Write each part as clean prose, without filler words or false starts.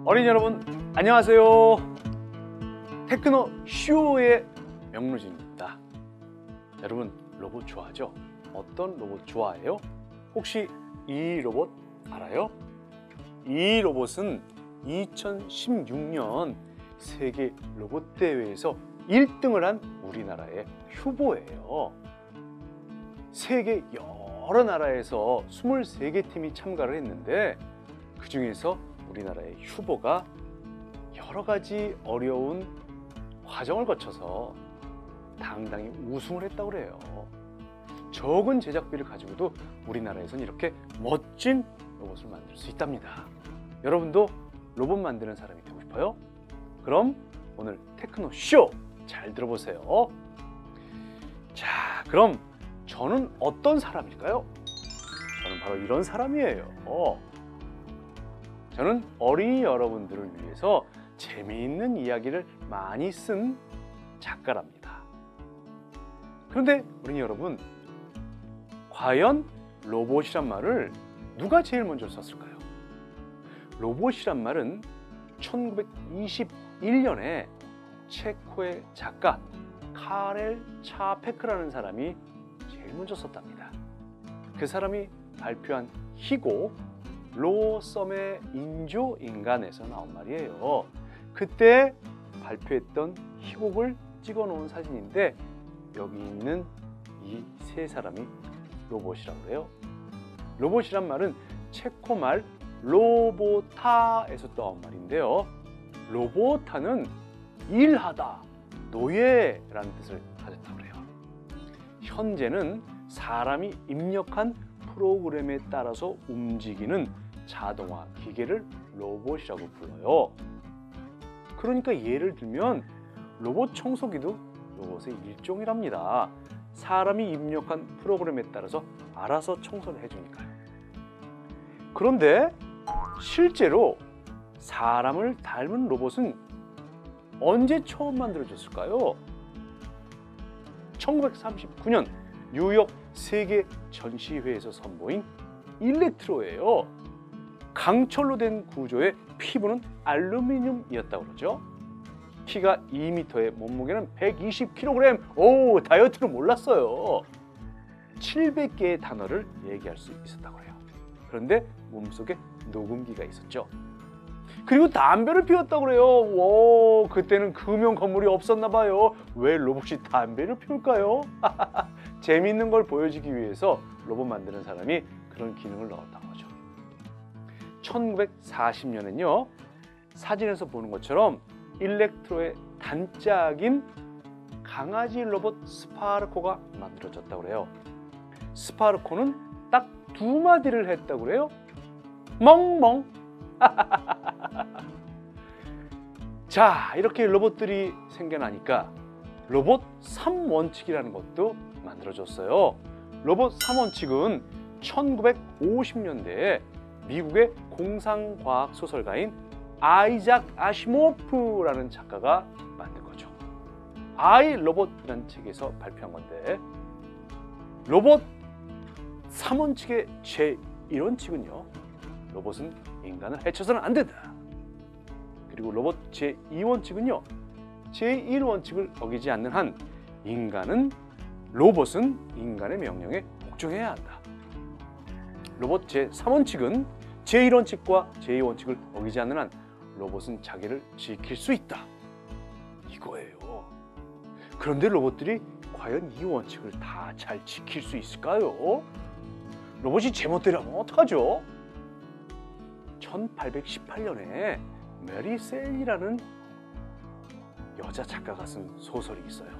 어린이 여러분 안녕하세요. 테크노 쇼의 명루진입니다. 여러분 로봇 좋아하죠? 어떤 로봇 좋아해요? 혹시 이 로봇 알아요? 이 로봇은 2016년 세계 로봇 대회에서 1등을 한 우리나라의 휴보예요. 세계 여러 나라에서 23개 팀이 참가를 했는데 그 중에서 우리나라의 휴보가 여러 가지 어려운 과정을 거쳐서 당당히 우승을 했다고 그래요. 적은 제작비를 가지고도 우리나라에서는 이렇게 멋진 로봇을 만들 수 있답니다. 여러분도 로봇 만드는 사람이 되고 싶어요? 그럼 오늘 테크노쇼 잘 들어보세요. 자, 그럼 저는 어떤 사람일까요? 저는 바로 이런 사람이에요. 저는 어린이 여러분들을 위해서 재미있는 이야기를 많이 쓴 작가랍니다. 그런데 어린이 여러분, 과연 로봇이란 말을 누가 제일 먼저 썼을까요? 로봇이란 말은 1921년에 체코의 작가 카렐 차페크라는 사람이 제일 먼저 썼답니다. 그 사람이 발표한 희곡 로썸의 인조인간에서 나온 말이에요. 그때 발표했던 희곡을 찍어 놓은 사진인데 여기 있는 이 세 사람이 로봇이라고 해요. 로봇이란 말은 체코말 로보타에서 따온 말인데요. 로보타는 일하다, 노예라는 뜻을 가졌다고 해요. 현재는 사람이 입력한 프로그램에 따라서 움직이는 자동화 기계를 로봇이라고 불러요. 그러니까 예를 들면 로봇 청소기도 로봇의 일종이랍니다. 사람이 입력한 프로그램에 따라서 알아서 청소를 해주니까요. 그런데 실제로 사람을 닮은 로봇은 언제 처음 만들어졌을까요? 1939년 뉴욕 세계 전시회에서 선보인 일렉트로예요. 강철로 된 구조의 피부는 알루미늄이었다고 그러죠. 키가 2m에 몸무게는 120kg. 오, 다이어트는 몰랐어요. 700개의 단어를 얘기할 수 있었다고 해요. 그런데 몸속에 녹음기가 있었죠. 그리고 담배를 피웠다고 그래요. 오, 그때는 금형 건물이 없었나 봐요. 왜 로봇이 담배를 피울까요? 재미있는 걸 보여주기 위해서 로봇 만드는 사람이 그런 기능을 넣었다고 하죠. 1940년엔요, 사진에서 보는 것처럼 일렉트로의 단짝인 강아지 로봇 스파르코가 만들어졌다고 그래요. 스파르코는 딱 2마디를 했다고 그래요. 멍멍. 자, 이렇게 로봇들이 생겨나니까 로봇 3원칙이라는 것도 만들어졌어요. 로봇 3원칙은 1950년대에 미국의 공상과학 소설가인 아이작 아시모프라는 작가가 만든 거죠. 아이 로봇이라는 책에서 발표한 건데, 로봇 3원칙의 제1원칙은요, 로봇은 인간을 해쳐서는 안 된다. 그리고 로봇 제2원칙은요, 제1원칙을 어기지 않는 한 로봇은 인간의 명령에 복종해야 한다. 로봇 제3원칙은 제1원칙과 제2원칙을 어기지 않는 한 로봇은 자기를 지킬 수 있다. 이거예요. 그런데 로봇들이 과연 이 원칙을 다 잘 지킬 수 있을까요? 로봇이 제멋대로 하면 어떡하죠? 1818년에 메리 셀리라는 여자 작가가 쓴 소설이 있어요.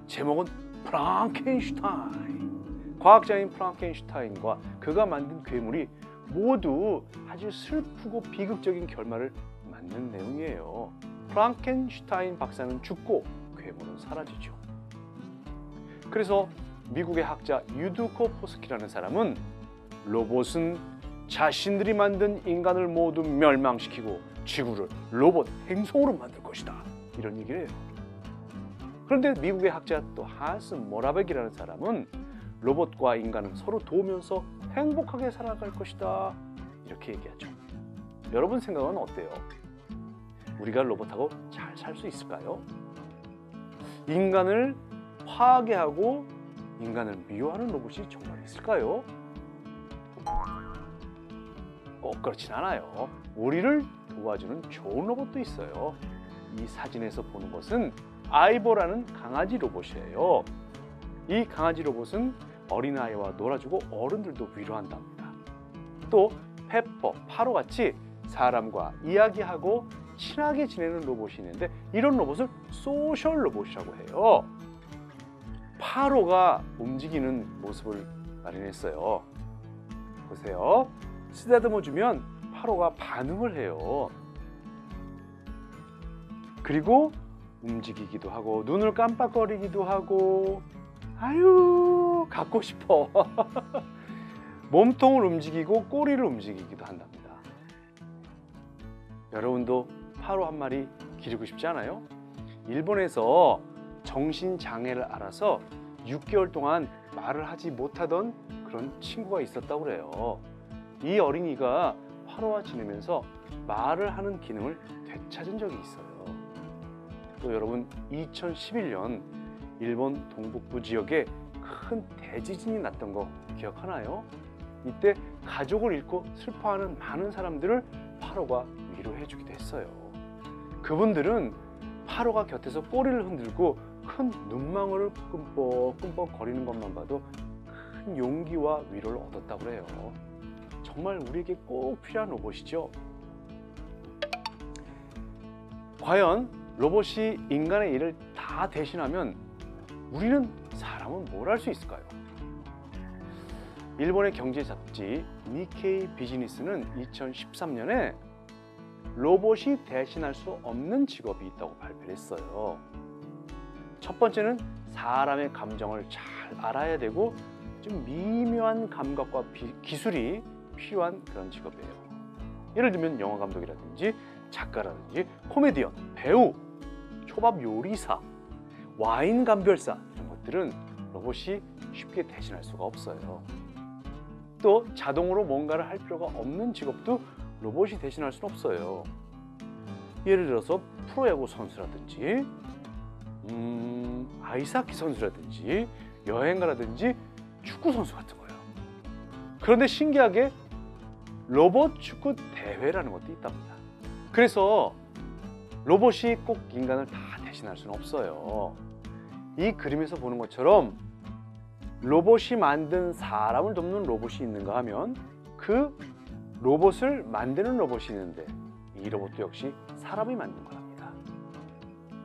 제목은 프랑켄슈타인. 과학자인 프랑켄슈타인과 그가 만든 괴물이 모두 아주 슬프고 비극적인 결말을 맞는 내용이에요. 프랑켄슈타인 박사는 죽고 괴물은 사라지죠. 그래서 미국의 학자 유드코포스키라는 사람은 로봇은 자신들이 만든 인간을 모두 멸망시키고 지구를 로봇 행성으로 만들 것이다, 이런 얘기를 해요. 그런데 미국의 학자 또 한스 모라벡이라는 사람은 로봇과 인간은 서로 도우면서 행복하게 살아갈 것이다, 이렇게 얘기하죠. 여러분 생각은 어때요? 우리가 로봇하고 잘 살 수 있을까요? 인간을 파괴하고 인간을 미워하는 로봇이 정말 있을까요? 꼭 그렇진 않아요. 우리를 도와주는 좋은 로봇도 있어요. 이 사진에서 보는 것은 아이보라는 강아지 로봇이에요. 이 강아지 로봇은 어린아이와 놀아주고 어른들도 위로한답니다. 또 페퍼, 파로같이 사람과 이야기하고 친하게 지내는 로봇이 있는데 이런 로봇을 소셜 로봇이라고 해요. 파로가 움직이는 모습을 마련했어요. 보세요. 쓰다듬어 주면 파로가 반응을 해요. 그리고 움직이기도 하고 눈을 깜빡거리기도 하고 아유 갖고 싶어. 몸통을 움직이고 꼬리를 움직이기도 한답니다. 여러분도 파로 한 마리 기르고 싶지 않아요? 일본에서 정신장애를 앓아서 6개월 동안 말을 하지 못하던 그런 친구가 있었다고 그래요. 이 어린이가 파로와 지내면서 말을 하는 기능을 되찾은 적이 있어요. 또 여러분 2011년 일본 동북부 지역에 큰 대지진이 났던 거 기억하나요? 이때 가족을 잃고 슬퍼하는 많은 사람들을 파로가 위로해 주기도 했어요. 그분들은 파로가 곁에서 꼬리를 흔들고 큰 눈망울을 끔뻑끔뻑 거리는 것만 봐도 큰 용기와 위로를 얻었다고 그래요. 정말 우리에게 꼭 필요한 로봇이죠. 과연 로봇이 인간의 일을 다 대신하면 우리는 사람은 뭘 할 수 있을까요? 일본의 경제 잡지 니케이 비즈니스는 2013년에 로봇이 대신할 수 없는 직업이 있다고 발표를 했어요. 첫 번째는 사람의 감정을 잘 알아야 되고 좀 미묘한 감각과 기술이 필요한 그런 직업이에요. 예를 들면 영화 감독이라든지 작가라든지 코미디언, 배우, 초밥 요리사, 와인 감별사 이런 것들은 로봇이 쉽게 대신할 수가 없어요. 또 자동으로 뭔가를 할 필요가 없는 직업도 로봇이 대신할 수는 없어요. 예를 들어서 프로야구 선수라든지 아이스하키 선수라든지 여행가라든지 축구 선수 같은 거예요. 그런데 신기하게 로봇 축구 대회라는 것도 있답니다. 그래서 로봇이 꼭 인간을 다 대신할 수는 없어요. 이 그림에서 보는 것처럼 로봇이 만든 사람을 돕는 로봇이 있는가 하면 그 로봇을 만드는 로봇이 있는데 이 로봇도 역시 사람이 만든 거랍니다.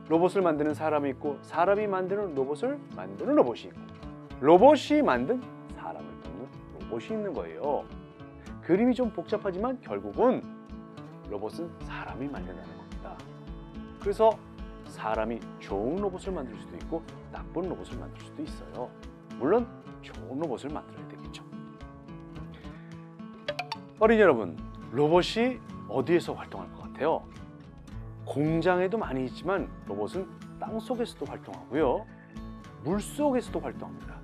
로봇을 만드는 사람이 있고 사람이 만드는 로봇을 만드는 로봇이 있고 로봇이 만든 사람을 돕는 로봇이 있는 거예요. 그림이 좀 복잡하지만 결국은 로봇은 사람이 만든다는 겁니다. 그래서 사람이 좋은 로봇을 만들 수도 있고 나쁜 로봇을 만들 수도 있어요. 물론 좋은 로봇을 만들어야 되겠죠. 어린이 여러분, 로봇이 어디에서 활동할 것 같아요? 공장에도 많이 있지만 로봇은 땅속에서도 활동하고요. 물속에서도 활동합니다.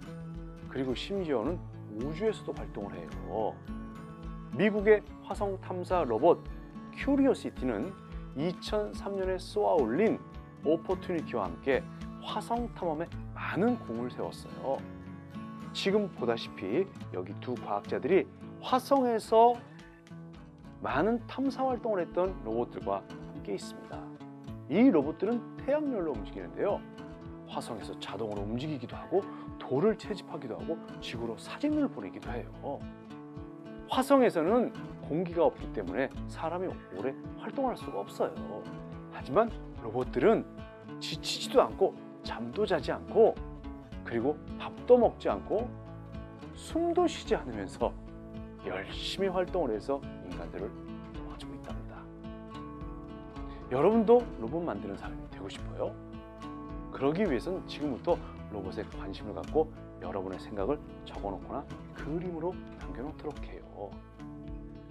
그리고 심지어는 우주에서도 활동을 해요. 미국의 화성 탐사 로봇 큐리오시티는 2003년에 쏘아 올린 오포튜니티와 함께 화성 탐험에 많은 공을 세웠어요. 지금 보다시피 여기 두 과학자들이 화성에서 많은 탐사 활동을 했던 로봇들과 함께 있습니다. 이 로봇들은 태양열로 움직이는데요. 화성에서 자동으로 움직이기도 하고 돌을 채집하기도 하고 지구로 사진을 보내기도 해요. 화성에서는 공기가 없기 때문에 사람이 오래 활동할 수가 없어요. 하지만 로봇들은 지치지도 않고 잠도 자지 않고 그리고 밥도 먹지 않고 숨도 쉬지 않으면서 열심히 활동을 해서 인간들을 도와주고 있답니다. 여러분도 로봇 만드는 사람이 되고 싶어요? 그러기 위해서는 지금부터 로봇에 관심을 갖고 여러분의 생각을 적어놓거나 그림으로 남겨놓도록 해요.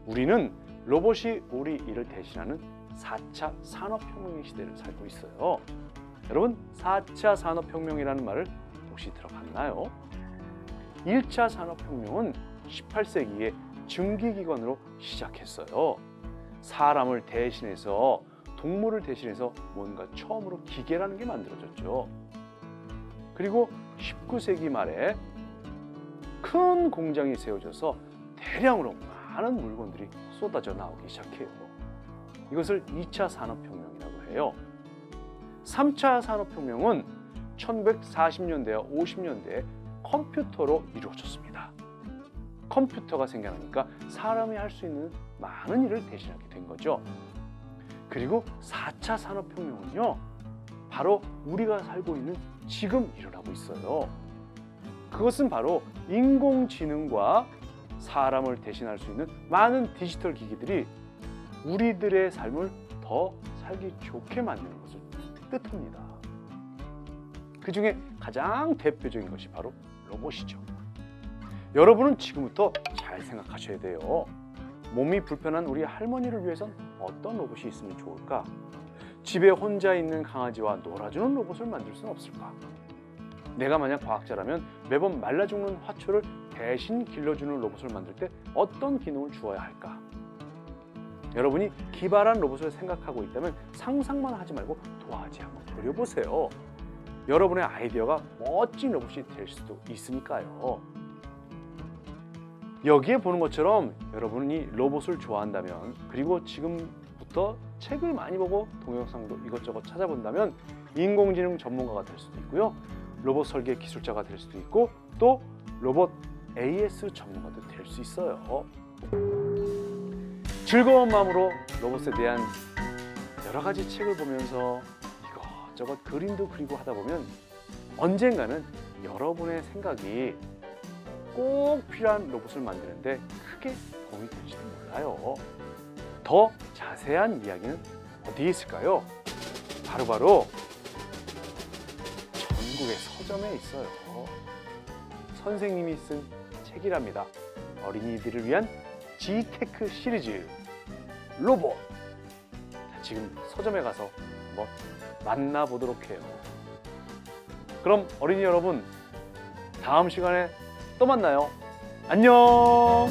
우리는 로봇이 우리 일을 대신하는 4차 산업혁명의 시대를 살고 있어요. 여러분, 4차 산업혁명이라는 말을 혹시 들어봤나요? 1차 산업혁명은 18세기에 증기기관으로 시작했어요. 사람을 대신해서 동물을 대신해서 뭔가 처음으로 기계라는 게 만들어졌죠. 그리고 19세기 말에 큰 공장이 세워져서 대량으로 많은 물건들이 쏟아져 나오기 시작해요. 이것을 2차 산업혁명이라고 해요. 3차 산업혁명은 1940년대와 50년대에 컴퓨터로 이루어졌습니다. 컴퓨터가 생겨나니까 사람이 할 수 있는 많은 일을 대신하게 된 거죠. 그리고 4차 산업혁명은요, 바로 우리가 살고 있는 지금 일어나고 있어요. 그것은 바로 인공지능과 사람을 대신할 수 있는 많은 디지털 기기들이 우리들의 삶을 더 살기 좋게 만드는 것을 뜻합니다. 그 중에 가장 대표적인 것이 바로 로봇이죠. 여러분은 지금부터 잘 생각하셔야 돼요. 몸이 불편한 우리 할머니를 위해선 어떤 로봇이 있으면 좋을까? 집에 혼자 있는 강아지와 놀아주는 로봇을 만들 수는 없을까? 내가 만약 과학자라면 매번 말라 죽는 화초를 대신 길러주는 로봇을 만들 때 어떤 기능을 주어야 할까? 여러분이 기발한 로봇을 생각하고 있다면 상상만 하지 말고 도화지 한번 그려보세요. 여러분의 아이디어가 멋진 로봇이 될 수도 있으니까요. 여기에 보는 것처럼 여러분이 로봇을 좋아한다면, 그리고 지금부터 책을 많이 보고 동영상도 이것저것 찾아본다면 인공지능 전문가가 될 수도 있고요. 로봇 설계 기술자가 될 수도 있고, 또 로봇 AS 전문가도 될 수 있어요. 즐거운 마음으로 로봇에 대한 여러 가지 책을 보면서 이것저것 그림도 그리고 하다 보면 언젠가는 여러분의 생각이 꼭 필요한 로봇을 만드는데 크게 도움이 될지도 몰라요. 더 자세한 이야기는 어디에 있을까요? 바로 전국의 서점에 있어요. 선생님이 쓴 책이랍니다. 어린이들을 위한 G테크 시리즈 로봇. 지금 서점에 가서 한번 만나보도록 해요. 그럼 어린이 여러분, 다음 시간에 또 만나요. 안녕.